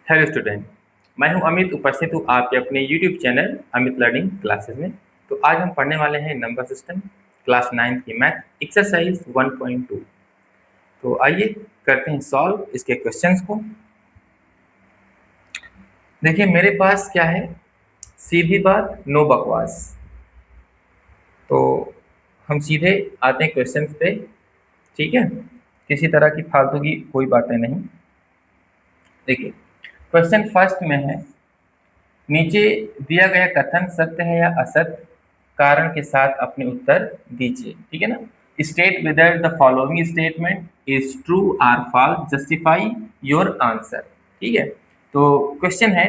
Hello student, मैं हूं अमित, उपस्थित हूं आपके अपने YouTube channel Amit learning classes में। तो आज हम पढ़ने वाले हैं नंबर सिस्टम क्लास 9 की मैथ एक्सरसाइज 1.2। तो आइए करते हैं सॉल्व इसके क्वेश्चंस को। देखिए मेरे पास क्या है, सीधी बात नो बकवास। तो हम सीधे आते हैं क्वेश्चंस पे, ठीक है। किसी तरह की फालतू की कोई बातें नहीं। देखिए क्वेश्चन फर्स्ट में है, नीचे दिया गया कथन सत्य है या असत्य, कारण के साथ अपने उत्तर दीजिए, ठीक है ना। State whether the following statement is true or false, justify your answer, ठीक है। तो क्वेश्चन है,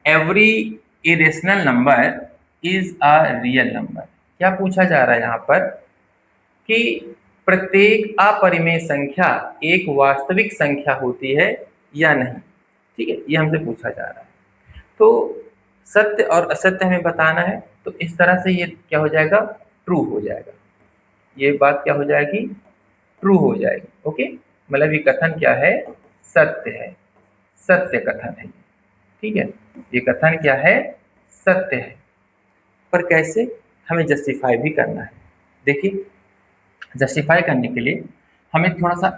every irrational number is a real number. क्या पूछा जा रहा है यहाँ पर कि प्रत्येक अपरिमेय संख्या एक वास्तविक संख्या होती है या नहीं, ठीक है, ये हमसे पूछा जा रहा है। तो सत्य और असत्य हमें बताना है, तो इस तरह से ये क्या हो जाएगा, ट्रू हो जाएगा। ये बात क्या हो जाएगी, ट्रू हो जाएगी। ओके, मतलब ये कथन क्या है, सत्य है, सत्य कथन है, ठीक है। ये कथन क्या है, सत्य है। पर कैसे, हमें जस्टिफाई भी करना है। देखिए जस्टिफाई करने के लिए हमें थोड़ा सा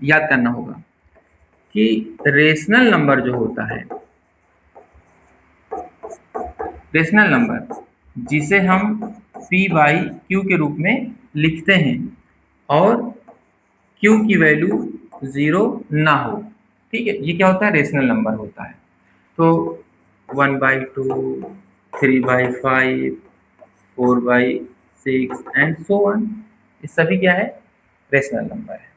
याद करना होगा कि रेशनल नंबर जो होता है, रेशनल नंबर जिसे हम p बाई क्यू के रूप में लिखते हैं और q की वैल्यू 0 ना हो, ठीक है, ये क्या होता है, रेशनल नंबर होता है। तो 1/2, 3/5, 4/6 एंड सो ऑन, ये सभी क्या है, रेशनल नंबर है।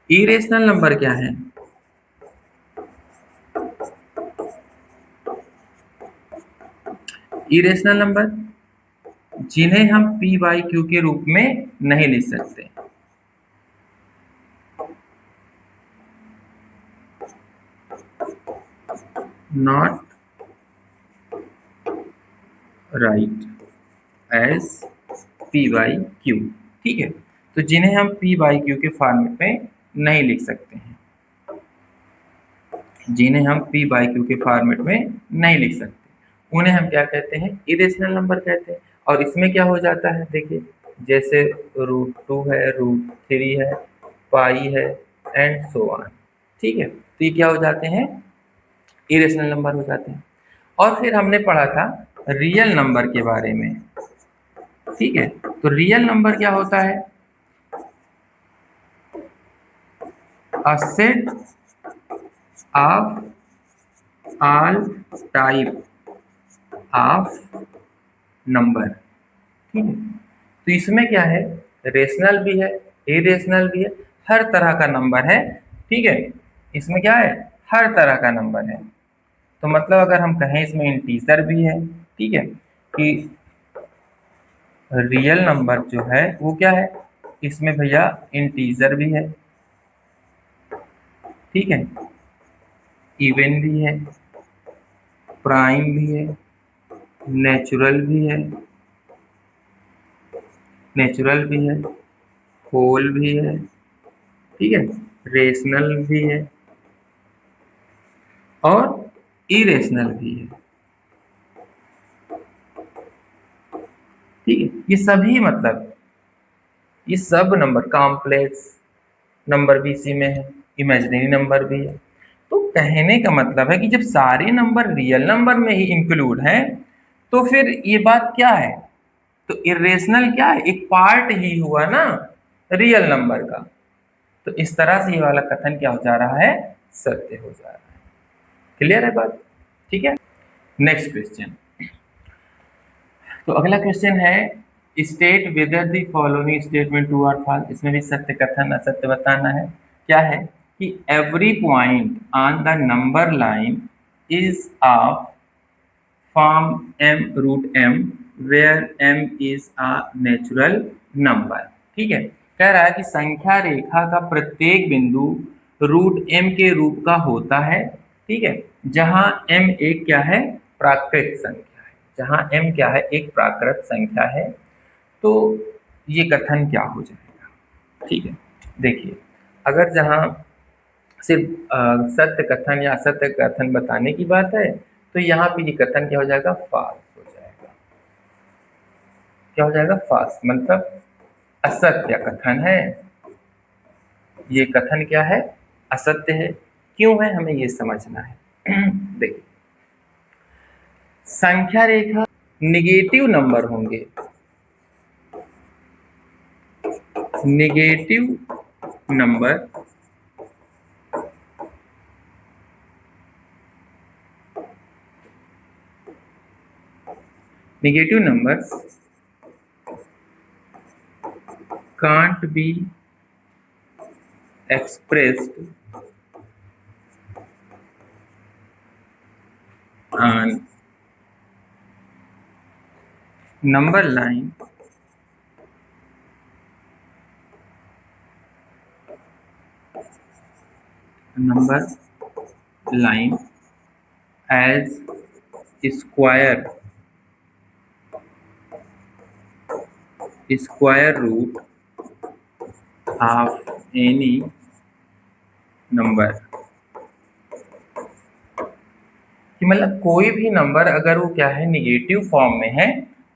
इरेशनल नंबर क्या है, इरेशनल नंबर जिन्हें हम p बाई क्यू के रूप में नहीं लिख सकते, not write as p by q, ठीक है। तो जिन्हें हम p बाई क्यू के फॉर्मेट में नहीं लिख सकते हैं, जिन्हें हम p बाई क्यू के फॉर्मेट में नहीं लिख सकते, उन्हें हम क्या कहते हैं, इरेशनल नंबर कहते हैं। और इसमें क्या हो जाता है, देखिए जैसे √2 है, √3 है, पाई है एंड सो ऑन, ठीक है। तो ये क्या हो जाते हैं, इरेशनल नंबर हो जाते हैं। और फिर हमने पढ़ा था रियल नंबर के बारे में, ठीक है। तो रियल नंबर क्या होता है, a set of all type of number, ठीक है। तो इसमें क्या है, रेशनल भी है, इरेशनल भी है, हर तरह का नंबर है, ठीक है। इसमें क्या है, हर तरह का नंबर है। तो मतलब अगर हम कहें इसमें इंटीजर भी है, ठीक है, कि रियल नंबर जो है वो क्या है, इसमें भैया इंटीजर भी है, ठीक है, इवन भी है, प्राइम भी है, नेचुरल भी है, नेचुरल भी है, होल भी है, ठीक है, रेशनल भी है और इरेशनल भी है, ठीक है। ये सभी मतलब ये सब नंबर, कॉम्प्लेक्स नंबर भी इसी में है, इमेजिनरी नंबर भी है। तो कहने का मतलब है कि जब सारे नंबर रियल नंबर में ही इंक्लूड हैं, तो फिर ये बात क्या है, तो इरेशनल क्या है, एक पार्ट ही हुआ ना रियल नंबर का। तो इस तरह से ये वाला कथन क्या हो जा रहा है, सत्य हो जा रहा है। क्लियर है बात, ठीक है। नेक्स्ट क्वेश्चन, तो अगला क्वेश्चन है, state whether the following statement true और फॉल्स। इसमें भी सत्य कथन असत्य बताना है। क्या है कि every point on the number line is of form m√m where m is a natural number, ठीक है। कह रहा है कि संख्या रेखा का प्रत्येक बिंदु √m के रूप का होता है, ठीक है, जहां m एक क्या है, प्राकृत संख्या है, जहां m क्या है, एक प्राकृत संख्या है। तो ये कथन क्या हो जाएगा, ठीक है। देखिए अगर जहां सिर्फ सत्य कथन या असत्य कथन बताने की बात है, तो यहाँ पे ये कथन क्या हो जाएगा, फॉल्स हो जाएगा। क्या हो जाएगा, फॉल्स, मतलब असत्य कथन है। ये कथन क्या है, असत्य है। क्यों है, हमें ये समझना है। देखिए, संख्या रेखा निगेटिव नंबर होंगे, negative number negative numbers can't be expressed on number line as square root of any number। कि मतलब कोई भी नंबर अगर वो क्या है, निगेटिव फॉर्म में है,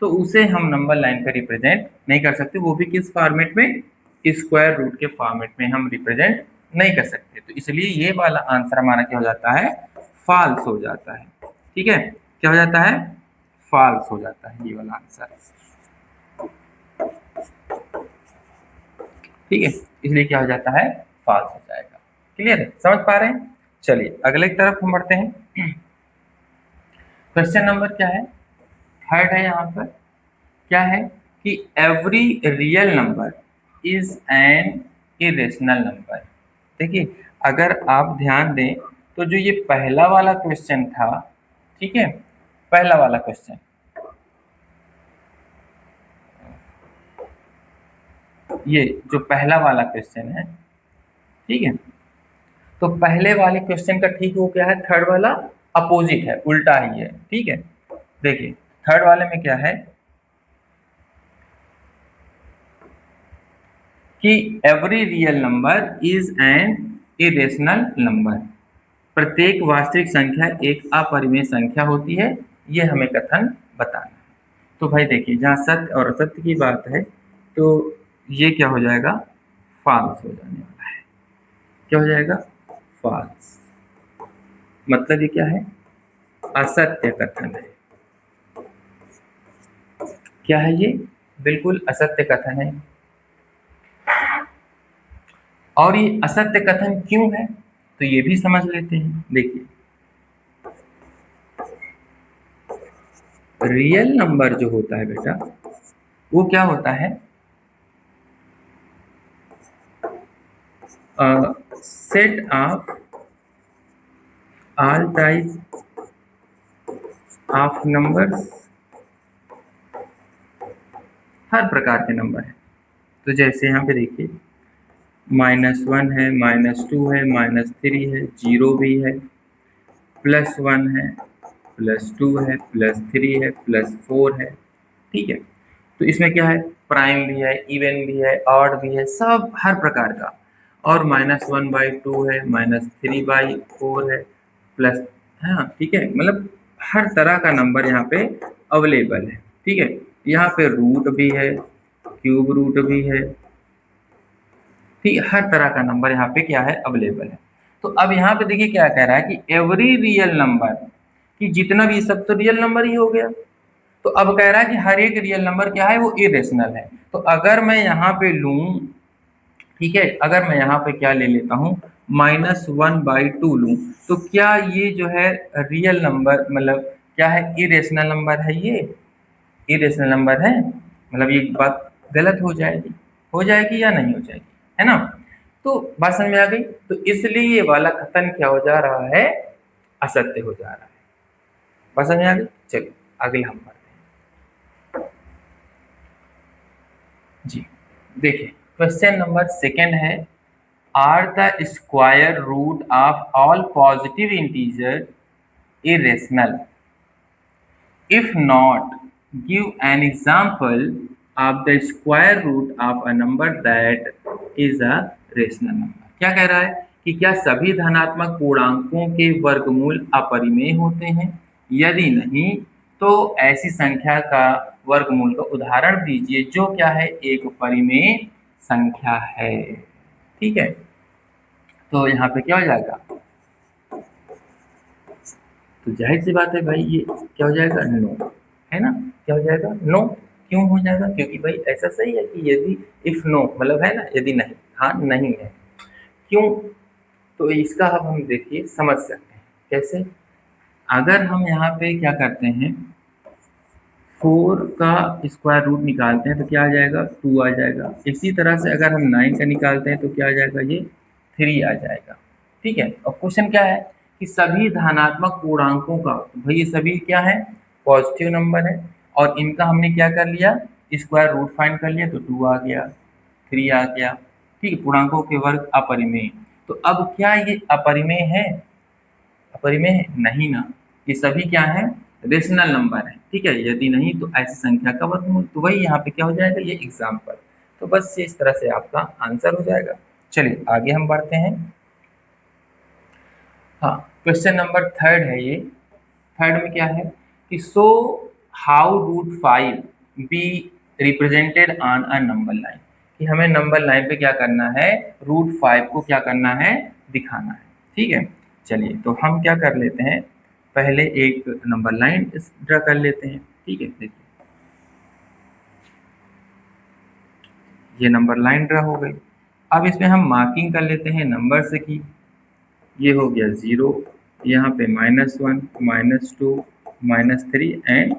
तो उसे हम नंबर लाइन पे रिप्रेजेंट नहीं कर सकते, वो भी किस फॉर्मेट में, स्क्वायर रूट के फॉर्मेट में हम रिप्रेजेंट नहीं कर सकते। तो इसलिए ये वाला आंसर हमारा क्या हो जाता है, फॉल्स हो जाता है। ठीक है, क्या हो जाता है, फॉल्स हो जाता है ये वाला आंसर। ठीक है, इसलिए क्या हो जाता है, फॉल्स हो जाएगा। क्लियर है, समझ पा रहे हैं। चलिए अगले की तरफ हम बढ़ते हैं। क्वेश्चन नंबर क्या है, थर्ड है। यहाँ पर क्या है कि every real number is an irrational number. देखिए, अगर आप ध्यान दें तो जो ये पहला वाला क्वेश्चन था, ठीक है, पहला वाला क्वेश्चन, ये जो पहला वाला क्वेश्चन है, ठीक है, तो पहले वाले क्वेश्चन का ठीक वो क्या है, थर्ड वाला अपोजिट है, उल्टा ही है। ठीक है, देखिए थर्ड वाले में क्या है कि every real number is an irrational number. प्रत्येक वास्तविक संख्या एक अपरिमेय संख्या होती है, ये हमें कथन बताना है। तो भाई देखिए, जहाँ सत्य और असत्य की बात है, तो ये क्या हो जाएगा, फॉल्स हो जाने वाला है। क्या हो जाएगा, फॉल्स, मतलब ये क्या है, असत्य कथन है। क्या है ये, बिल्कुल असत्य कथन है। और ये असत्य कथन क्यों है, तो ये भी समझ लेते हैं। देखिए, रियल नंबर जो होता है बेटा, वो क्या होता है, set of all type of numbers, हर प्रकार के नंबर है। तो जैसे यहाँ पे देखिए, -1 है, -2 है, -3 है, 0 भी है, +1 है, +2 है, +3 है, +4 है। ठीक है, तो इसमें क्या है, प्राइम भी है, इवन भी है, ऑड भी है, सब हर प्रकार का। और -1/2 है, -3/4 है, प्लस, हाँ ठीक है, मतलब हर तरह का नंबर यहाँ पे अवेलेबल है। ठीक है, यहाँ पे रूट भी है, क्यूब रूट भी है, ठीक है, हर तरह का नंबर यहाँ पे क्या है, अवेलेबल है। तो अब यहाँ पे देखिए क्या कह रहा है कि एवरी रियल नंबर, कि जितना भी, सब तो रियल नंबर ही हो गया। तो अब कह रहा है कि हर एक रियल नंबर क्या है, वो इरेशनल है। तो अगर मैं यहाँ पे लूँ, ठीक है, अगर मैं यहाँ पे क्या ले लेता हूँ, -1/2 लूँ, तो क्या ये जो है रियल नंबर, मतलब क्या है, इरेशनल नंबर है, ये इरेशनल नंबर है, मतलब ये बात गलत हो जाएगी या नहीं हो जाएगी, है ना। तो बात समझ में आ गई। तो इसलिए ये वाला कथन क्या हो जा रहा है, असत्य हो जा रहा है। बात समझ में आ गई। चलिए आगे हम बढ़ते हैं जी। देखिए, क्वेश्चन नंबर सेकंड है, are the square root of all positive integer irrational? If not, give an example of the square root of a number that is a rational number। क्या कह रहा है कि क्या सभी धनात्मक पूर्णांकों के वर्गमूल अपरिमेय होते हैं? यदि नहीं तो ऐसी संख्या का वर्गमूल का उदाहरण दीजिए जो क्या है, एक परिमेय संख्या है। ठीक है, तो यहाँ पे क्या हो जाएगा, तो जाहिर सी बात है भाई, ये क्या हो जाएगा, नो, है ना। क्या हो जाएगा, नो। क्यों हो जाएगा, क्योंकि भाई ऐसा सही है कि यदि, इफ नो मतलब है ना, यदि नहीं, हाँ नहीं है। क्यों, तो इसका अब हम देखिए समझ सकते हैं कैसे। अगर हम यहाँ पे क्या करते हैं, 4 का स्क्वायर रूट निकालते हैं तो क्या आ जाएगा, 2 आ जाएगा। इसी तरह से अगर हम 9 का निकालते हैं तो क्या आ जाएगा, ये 3 आ जाएगा। ठीक है, और क्वेश्चन क्या है कि सभी धनात्मक पूर्णांकों का, भाई ये सभी क्या है, पॉजिटिव नंबर है, और इनका हमने क्या कर लिया, स्क्वायर रूट फाइंड कर लिया, तो 2 आ गया, 3 आ गया। ठीक है, पूर्णांकों के वर्ग अपरिमेय। तो अब क्या ये अपरिमेय है, अपरिमेय है नहीं ना, ये सभी क्या है, रेशनल नंबर है। ठीक है, यदि नहीं तो ऐसी संख्या का वर्गमूल, तो वही यहाँ पे क्या हो जाएगा, ये एग्जाम्पल। तो बस ये इस तरह से आपका आंसर हो जाएगा। चलिए आगे हम बढ़ते हैं। हाँ, क्वेश्चन नंबर थर्ड है ये। थर्ड में क्या है कि so how root 5 be represented on a number line, कि हमें नंबर लाइन पे क्या करना है, रूट 5 को क्या करना है, दिखाना है। ठीक है, चलिए तो हम क्या कर लेते हैं, पहले एक नंबर लाइन ड्रा कर लेते हैं। ठीक है, देखिए ये नंबर लाइन ड्रा हो गई। अब इसमें हम मार्किंग कर लेते हैं नंबर से की, ये हो गया 0, यहाँ पे -1, -2, -3 एंड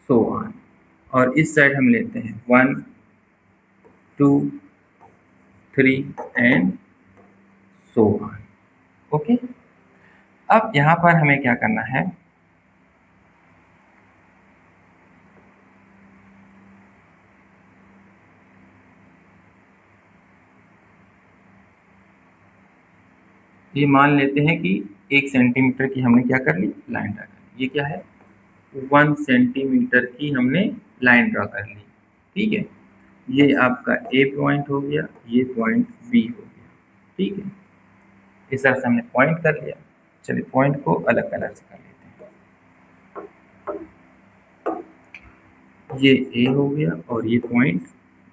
सो ऑन। और इस साइड हम लेते हैं 1, 2, 3 एंड सो ऑन। ओके, अब यहाँ पर हमें क्या करना है, ये मान लेते हैं कि 1 सेंटीमीटर की हमने क्या कर ली, लाइन ड्रा कर ली। ये क्या है, 1 सेंटीमीटर की हमने लाइन ड्रा कर ली। ठीक है, ये आपका ए पॉइंट हो गया, ये पॉइंट बी हो गया। ठीक है, इस तरह से हमने पॉइंट कर लिया। चलिए पॉइंट को अलग कलर से कर लेते हैं, ये ए हो गया और ये पॉइंट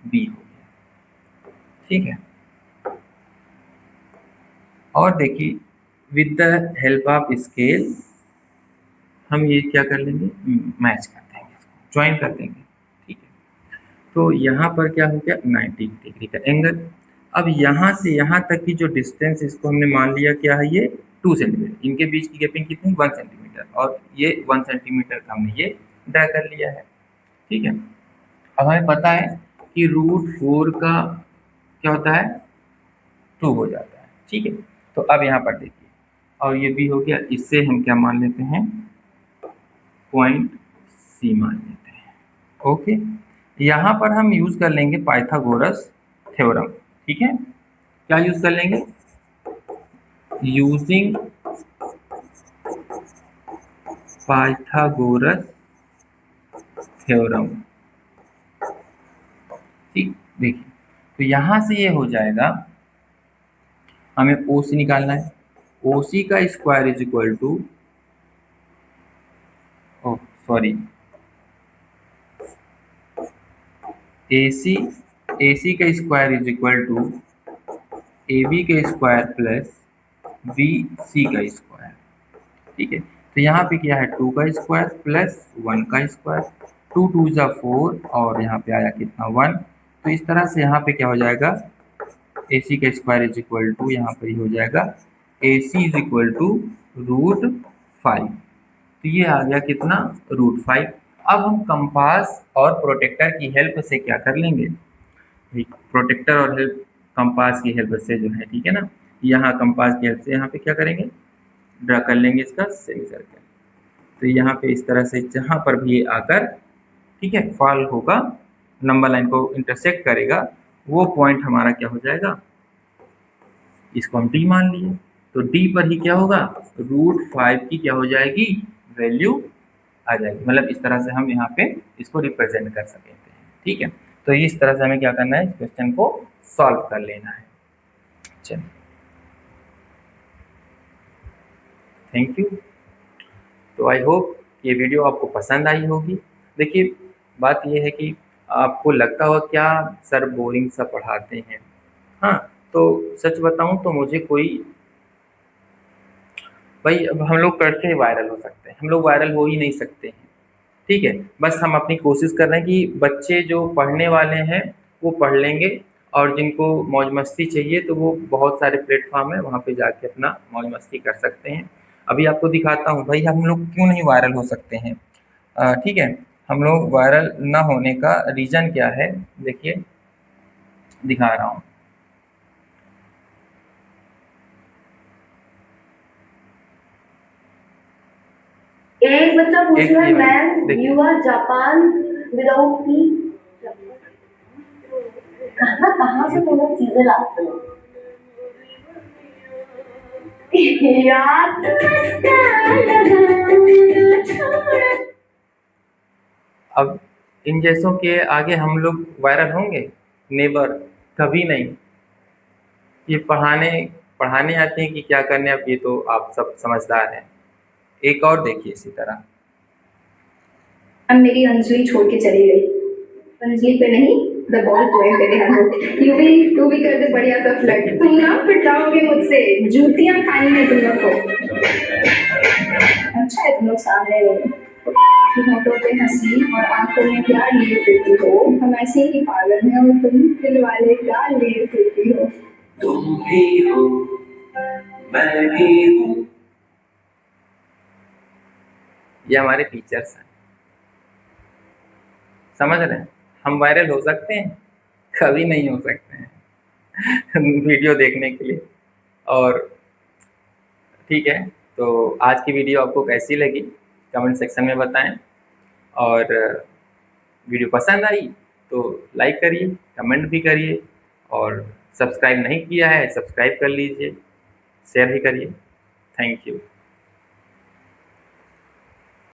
बी हो गया। ठीक है, और देखिए with the help of scale हम ये क्या कर लेंगे, मैच कर देंगे, ज्वाइन कर देंगे। ठीक है, तो यहाँ पर क्या हो गया, 90 डिग्री का एंगल। अब यहाँ से यहाँ तक की जो डिस्टेंस, इसको हमने मान लिया क्या है, ये 2 सेंटीमीटर। इनके बीच की गैपिंग कितनी, 1 सेंटीमीटर, और ये 1 सेंटीमीटर का हमने ये ड्रा कर लिया है। ठीक है, अब हमें पता है कि √4 का क्या होता है, 2 हो जाता है। ठीक है, तो अब यहाँ पर देखिए, और ये भी हो गया, इससे हम क्या मान लेते हैं, पॉइंट सी मान लेते हैं। ओके, यहाँ पर हम यूज कर लेंगे पाइथागोरस थ्योरम। ठीक है, क्या यूज कर लेंगे, यूजिंग पाइथागोरस थ्योरम। ठीक, देखिए तो यहाँ से ये हो जाएगा, हमें ओ सी निकालना है। ओ सी का square is equal to, oh sorry, A C का square is equal to A B का स्क्वायर प्लस बी सी का स्क्वायर। ठीक है, तो यहाँ पे क्या है, 2 का स्क्वायर प्लस 1 का स्क्वायर, 2 2 जा 4, और यहाँ पे आया कितना, 1। तो इस तरह से यहाँ पे क्या हो जाएगा, ए सी का स्क्वायर इज इक्वल टू, यहाँ पर ही हो जाएगा ए सी इज इक्वल टू √5। तो ये आ गया कितना, √5। अब हम कंपास और प्रोटेक्टर की हेल्प से क्या कर लेंगे, प्रोटेक्टर और हेल्प, कंपास की हेल्प से जो है, ठीक है ना, यहाँ कंपास की हेल्प से यहाँ पे क्या करेंगे, ड्रा कर लेंगे इसका सेमी सर्कल। तो यहाँ पे इस तरह से जहाँ पर भी ये आकर, ठीक है, फॉल होगा, नंबर लाइन को इंटरसेक्ट करेगा, वो पॉइंट हमारा क्या हो जाएगा, इसको हम डी मान लिए। तो डी पर ही क्या होगा, √5 की क्या हो जाएगी, वैल्यू आ जाएगी। मतलब इस तरह से हम यहाँ पे इसको रिप्रेजेंट कर सकते हैं। ठीक है, तो इस तरह से हमें क्या करना है, इस क्वेश्चन को सॉल्व कर लेना है। चलिए थैंक यू। तो आई होप ये वीडियो आपको पसंद आई होगी। देखिए, बात ये है कि आपको लगता होगा क्या सर बोरिंग सा पढ़ाते हैं। हाँ, तो सच बताऊँ तो मुझे कोई भाई, अब हम लोग कैसे वायरल हो सकते हैं? हम लोग वायरल हो ही नहीं सकते हैं, ठीक है? बस हम अपनी कोशिश कर रहे हैं कि बच्चे जो पढ़ने वाले हैं, वो पढ़ लेंगे, और जिनको मौज-मस्ती चाहिए तो वो बहुत सारे प्लेटफ़ॉर्म हैं, वहाँ पे जाके अपना मौज-मस्ती कर सकते हैं। अभी आपको दिखाता हूँ भाई, हम लोग क्यों नहीं वायरल हो सकते हैं। ठीक है? हम लोग वायरल ना होने का रीज़न क्या है? देखिए, दिखा रहा हूँ। एक बच्चा पूछ एक रहा है, ये वाला, मैम देखिए। You are Japan without P. कहाँ कहाँ से तुम लोग चीजें लाते हो यार। अब इन जैसों के आगे हम लोग वायरल होंगे? नेवर, कभी नहीं। ये पढ़ाने पढ़ाने आते हैं कि क्या करने, अब ये तो आप सब समझदार हैं। एक और देखिए इसी तरह। अब मेरी अंजलि छोड़ के चली गई, अंजलि पे नहीं, द बॉल पॉइंट पे ध्यान दो। तू भी कर दे बढ़िया सा फ्लर्ट, तुम ना पिटाओगे मुझसे, जूतियां खानी है तुम लोग को। अच्छा है तुम लोग सामने रहो, होठों पे हंसी और आंखों में क्या लिए फिरती हो, हम ऐसे ही पागल हैं और तुम दिल वाले क्या लिए फिरती हो। तुम भी हो, मैं भी हूँ। ये हमारे टीचर्स हैं, समझ रहे हैं? हम वायरल हो सकते हैं? कभी नहीं हो सकते हैं। वीडियो देखने के लिए। और ठीक है, तो आज की वीडियो आपको कैसी लगी कमेंट सेक्शन में बताएं, और वीडियो पसंद आई तो लाइक करिए, कमेंट भी करिए, और सब्सक्राइब नहीं किया है सब्सक्राइब कर लीजिए, शेयर भी करिए। Thank you.